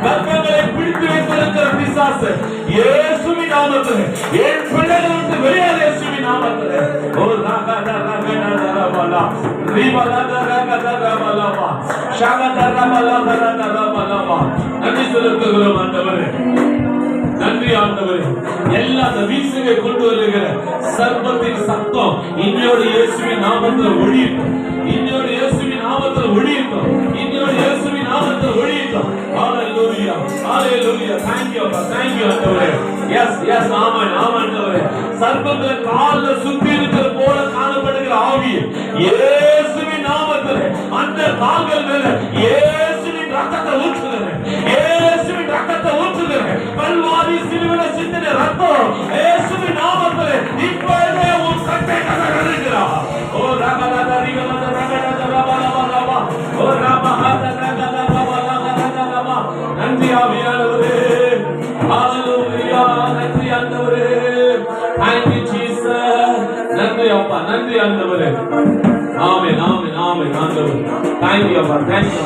கர்ப்பங்களை பிடித்து வைத்திருக்கிற பிசாசு இயேசுவின் நாமத்தில் என் பிள்ளைகளை விட்டு வெளியேறு இயேசுவின் நாமத்தில். ஓ நன்றி செலுத்துகிறோம் ஆண்டவரே, நன்றி ஆண்டவரே. எல்லா வீசுகை கொண்டு வருகிற சர்ப்பத்தின் சத்தம் இன்னையோட இயேசுவின் நாமத்தில் ஒழியட்டும், இன்னையோட இயேசுவின் நாமத்தில் ஒழியட்டும், இன்னையோட இயேசுவின் நாமத்தில் ஒழியட்டும். ஹalleluya ஹalleluya. thank you ஆண்டவரே. எஸ் எஸ் ஆமென் ஆமென் ஆண்டவரே. சர்ப்பத்தின் கால்ல சுத்தி இருக்கிற போல காணப்படுகிற ஆவி இயேசுவின் நாமத்தில் அந்த கால்கள் மேல இயேசுவின் ரத்தத்தை ஊற்றுகிறேன், இயேசுவின் ரத்தத்தை ஊற்றுகிறேன். கல்வாரி சிலுவையில் சிந்தின ரத்தம் இயேசுவின் நாமத்தில் இப்பொழுதே உன் சட்டை கதறுகிறார். ஓ ரகலத ரிகலத ரகலத ரபலபலப ஓ ரபஹத ரகலத ரபலபலப. நன்றி ஆவியானவரே, ஹalleluya. நன்றி ஆண்டவரே, thank you Jesus. நன்றி அப்பா, நன்றி ஆண்டவரே. ஆமென் ஆமென் ஆமென் ஆண்டவரே. thank you அப்பா, thank you.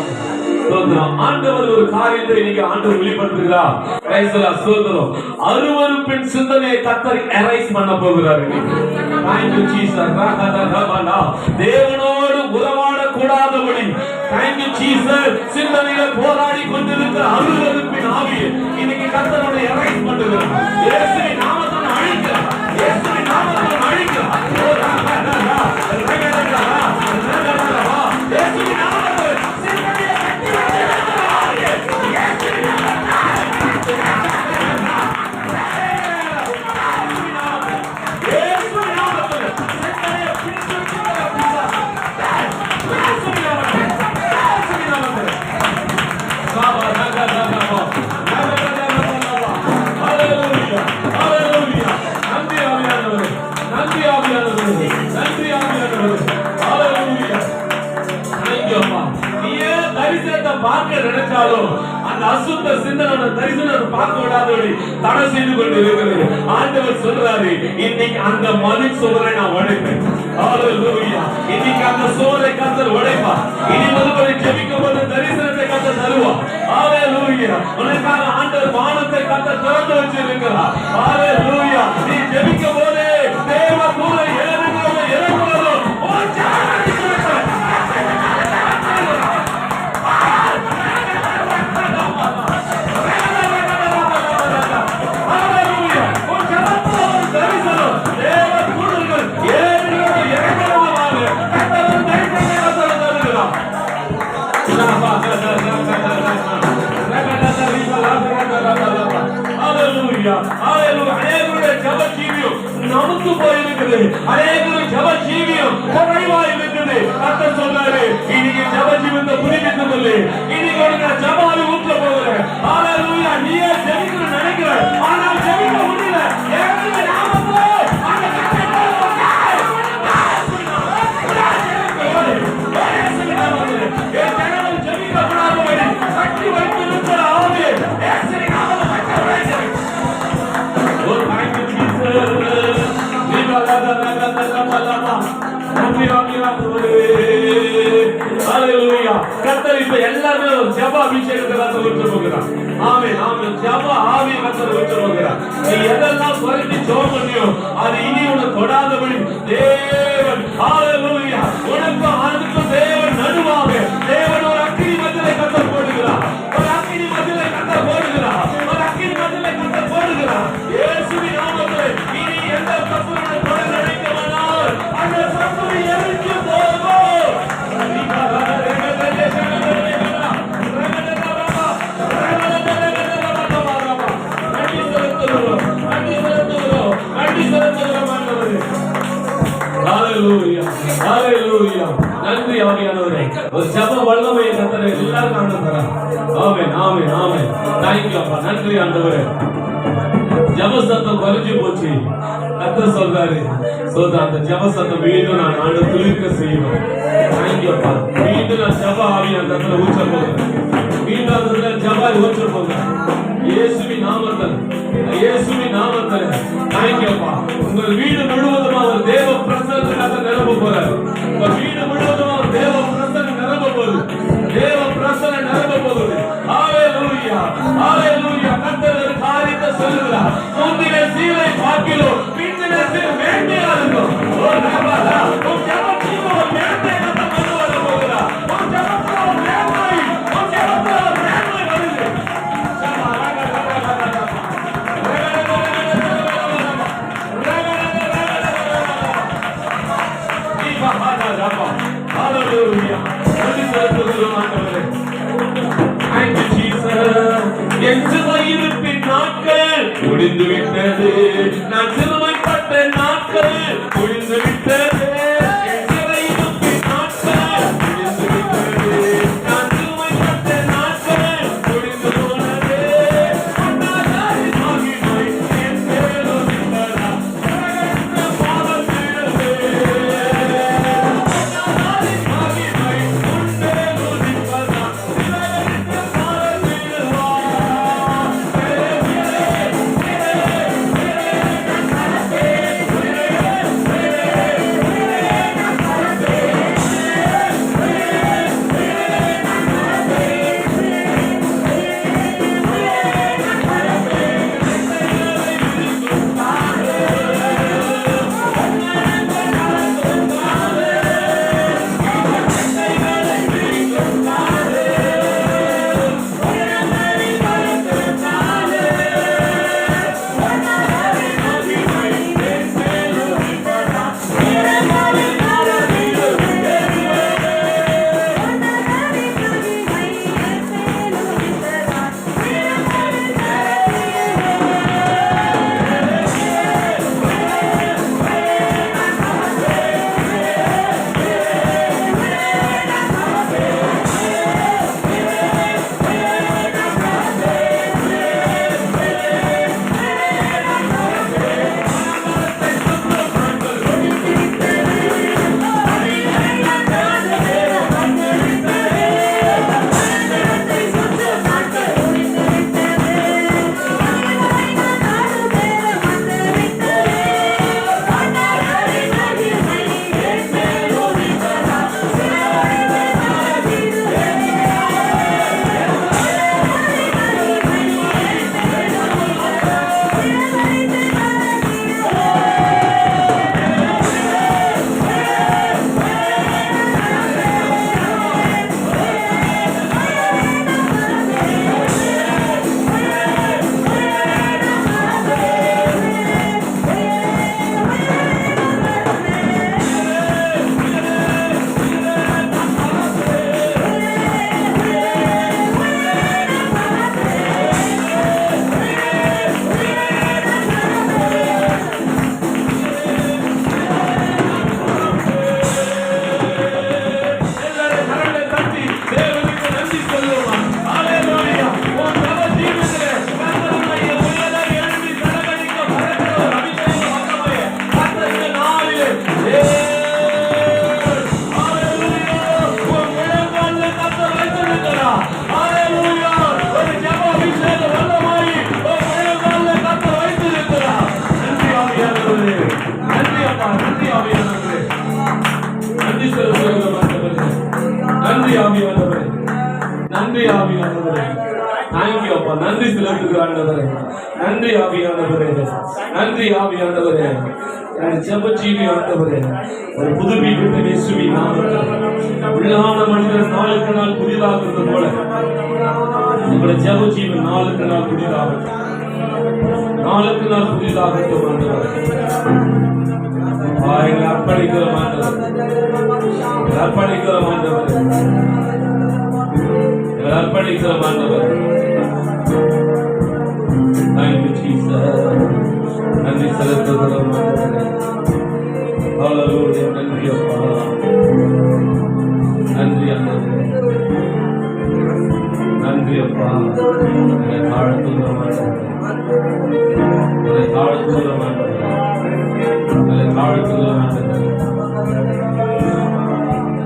ஆண்டவர் ஒரு காரியத்தை இன்னைக்கு ஆண்டவர் வெளிப்படுத்துகிறார். சோதரம் அருவருப்பின் சிந்தனையை கர்த்தர் எரைஸ் பண்ண போகிறார். Thank you Jesus. தேவனோடு உறவாட கூடாதபடி Thank you Jesus. சிந்தனைகள் போராடி கொண்டிருக்கிற அருவருப்பின் ஆவியை இன்னைக்கு கர்த்தரோட எரைஸ் பண்ணுகிறார். இயேசுவின் நாமத்தில் அழிக்கிறார், இயேசுவின் நாமத்தில் அழிக்கிறார். இயேசுவின் நாமத்தில் பார்க்க நினைச்சாலும் அந்த அசுத்த சிந்தனை தரிசனத்தை பார்க்க விடாதபடி தடை செய்து கொண்டு இருக்கிறது. ஆண்டவர் சொல்றாரு, இன்னைக்கு அந்த மனு சோரை நான் உடைப்பேன். ஹalleluya. இன்னைக்கு அந்த சோரை கர்த்தர் உடைப்பார். இனி முதல்ல ஜெபிக்கும் போது தரிசனத்தை கர்த்தர் தருவார். ஹalleluya. உனக்காக ஆண்டவர் வானத்தை கர்த்தர் திறந்து வச்சிருக்கிறார். ஹalleluya. நீ ஜெபிக்கும் போது தேவ தூதரை ஏறுகிறவங்க இறங்குவார்கள். ஓ நமக்கு போயிருக்குது, அநேகருடைய ஜப ஜீவியம் குறைவா இருக்குது. கர்த்தர் சொல்றாரு, இன்னைக்கு ஜப ஜீவியத்தை புதுப்பித்துக் கொள்ளு. இன்னைக்கு உனக்கு ஜபாவை ஊற்ற போகிறேன். ஹalleluya. நீயே ஜெபிக்க நினைக்கிற, ஆனால் ஜெபிக்க முடியல. இயேசுவின் நாமத்திலே அந்த கட்டளை இயேசுவின் நாமத்திலே என் ஜனங்கள் ஜெபிக்க கூடாதபடி கட்டி வைத்திருக்கிற ஆவி இயேசுவின் நாமத்திலே கட்டளை. ஓ thank you Jesus. கர்த்தர் இப்ப எல்லாருமே ஒரு ஜப அபிஷேகத்தை கர்த்தர் ஊற்ற போகிறார். ஆமென் ஆமென். ஜப ஆவியை கர்த்தர் ஊற்ற போகிறார். நீ எதெல்லாம் குறைந்து ஜெபம் பண்ணியோ அது இனி உனக்கு தொடாதபடி தேவன் ஹalleluya உனக்கு ஆளுக்கு தேவன் நடுவாக தேவன் ஒரு அக்கினி மத்தியிலே கர்த்தர் போடுகிறார். ஒரு அக்கினி மத்தியிலே கர்த்தர் போடுகிறார். ஒரு அக்கினி மத்தியிலே கர்த்தர் போடுகிறார். இயேசுவின் நாமத்திலே இனி எந்த தப்புகளை தொட நினைக்கவனால் அந்த தப்புவை எரிந்து போகும். ஹalleluya ஹalleluya. நன்றி ஆவியானவரே. ஒரு ஜெப வல்லமையை கர்த்தர் எல்லாரும் காண்பிக்கிறார். ஆமென் ஆமென் ஆமென். thank you அப்பா, நன்றி ஆண்டவரே. ஜெப சத்தம் குறைஞ்சு போச்சு. கர்த்தர் சொல்றாரு, அந்த ஜெப சத்தம் மீண்டும் நான் ஆண்டு துளிர்க்க செய்வேன். thank you அப்பா. மீண்டும் நான் ஜெப ஆவியை அந்த இடத்துல ஊற்ற போகிறேன். மீண்டும் அந்த இடத்துல ஜெப ஊற்ற போகிறேன். இயேசுவின் நாமத்தில் இயேசுவின் நாமத்தில் thank you அப்பா. உங்கள் வீடு முழுவதும் அவர் தேவ பிரசன்னத்தால் நிரப்ப போறார். உங்கள் வீடு ஹalleluya. கர்த்தர் ஒரு காரியத்தை சொல்லுகிறார். முந்தின சீலை பார்க்கிறோம், பிந்தின சீல் மேன்மையா இருக்கும். ஓ ரபா, உன் ஜெபத்தில் ஒரு மேன்மை கர்த்தர் கொண்டு வர போகிறார். உன் ஜெபத்தில் ஒரு மேன்மை, உன் ஜெபத்தில் ஒரு மேன்மை வருது. Hallelujah. Thank you, Jesus. என் சிலுவையிருப்பின் நாட்கள் முடிந்து விட்டது. நான் சிலுவைப்பட்ட நாட்கள் முடிந்து விட்டது. என் சிலுவையிருப்பின் நாட்கள் முடிந்து விட்டது. நான் சிலுவைப்பட்ட நாட்கள் முடிந்து போனது. அண்ணாச்சாரின் மகிமை என் மேலும் இருந்ததா? உலகென்ற பாவத்திலே அண்ணாச்சாரின் மகிமை உன் மேலும் இருந்ததா? உலகென்ற பாவத்திலே நன்றி ஆவியானவரே. தேங்க்யூ அப்பா. நன்றி செலுத்துகிறேன் ஆண்டவரே. நன்றி ஆவியானவரே. நன்றி ஆவியானவரே. ஜெப ஜீவி ஆண்டவரே, ஒரு புதுப்பிக்கப்பட்ட இயேசுவின் நாமத்தில் உள்ளான மனிதர் நாளுக்கு நாள் புதிதாகிறது போல உங்களுடைய ஜெப ஜீவன் நாளுக்கு நாள் புதிதாகட்டும். நாளுக்கு நாள் புதிதாகட்டும் ஆண்டவரே. எங்களை அர்ப்பணிக்கிறோம் ஆண்டவரே. அர்ப்பணிக்கிறோம் ஆண்டவரே. அர்ப்பணிக்கிறோம் ஆண்டவரே. Thank you, Jesus. நன்றி செலுத்துகிறோம் ஆண்டவரே. ஹalleluya. நன்றி அப்பா. நன்றி ஆண்டவரே. நன்றி அப்பா. உங்களை தாழ்த்துகிறோம் ஆண்டவரே. உங்களை தாழ்த்துகிறோம் ஆண்டவரே. உங்களை தாழ்த்துகிறோம் ஆண்டவரே.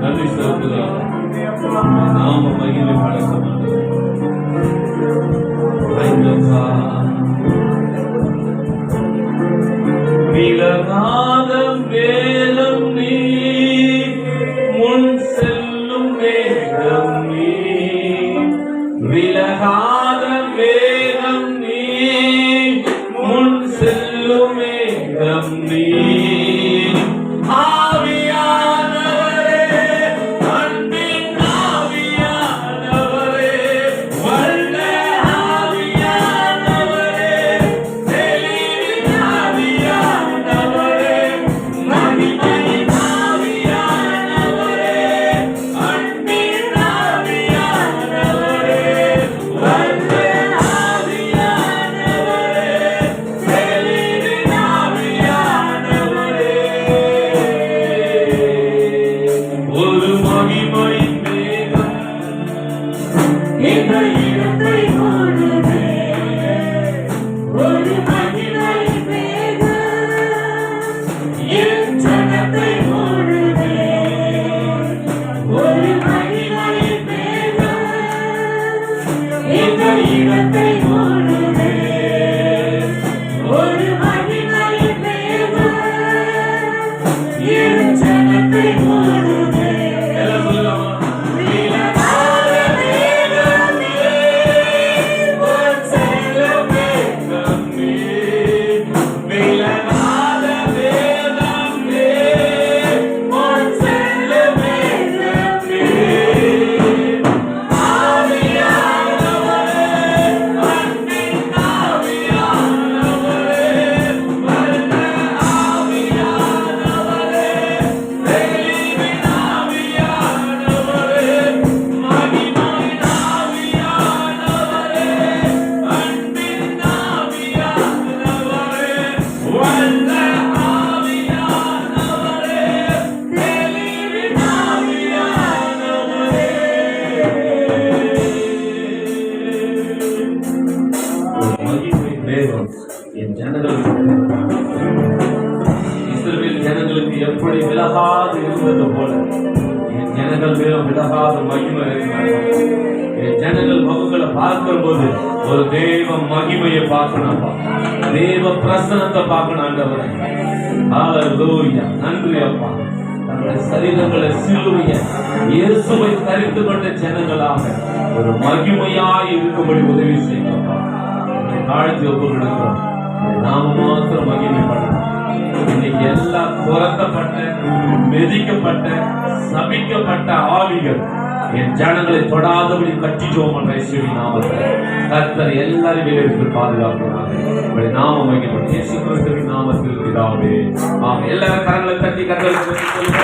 நன்றி செலுத்துகிறோம். நாம மகிமை படைக்கும் ஆண்டவரே. விலகாத வேலம் நீ, முன் செல்லும் வேகம் நீ, விலகாத விலகாது இருந்தது போல என் ஜனங்கள் மேலும் விலகாத மகிமை இருக்கிறார்கள். என் ஜனங்கள் முகங்களை பார்க்கிற போது ஒரு தேவ மகிமையை பார்க்கணும்ப்பா, தேவ பிரசனத்தை பார்க்கணும் ஆண்டவரே. ஹல்லேலூயா. நன்றி அப்பா. தங்களுடைய சரீரங்களை சிலுவைய இயேசுவை தரித்து கொண்ட ஜனங்களாக ஒரு மகிமையாய் இருக்கும்படி உதவி செய்யப்பா. என்னை தாழ்த்தி ஒப்பு கொடுக்கிறோம். நாம மாத்திரம் மகிமைப்படணும். இன்னைக்கு எல்லாம் துரத்தப்பட்ட, மெதிக்கப்பட்ட, சபிக்கப்பட்ட ஆவிகள் என் ஜனங்களை தொடாதபடி கட்டிச்சோம் என்ற இயேசுவின் நாமத்தில் கர்த்தர் எல்லாரும் விளைவித்து பாதுகாக்கிறாங்க. நாம மகிமைப்படும் இயேசு கிறிஸ்துவின் நாமத்தில் பிதாவே ஆமென். எல்லாரும் கரங்களை தட்டி கர்த்தருக்கு சொல்லுங்க.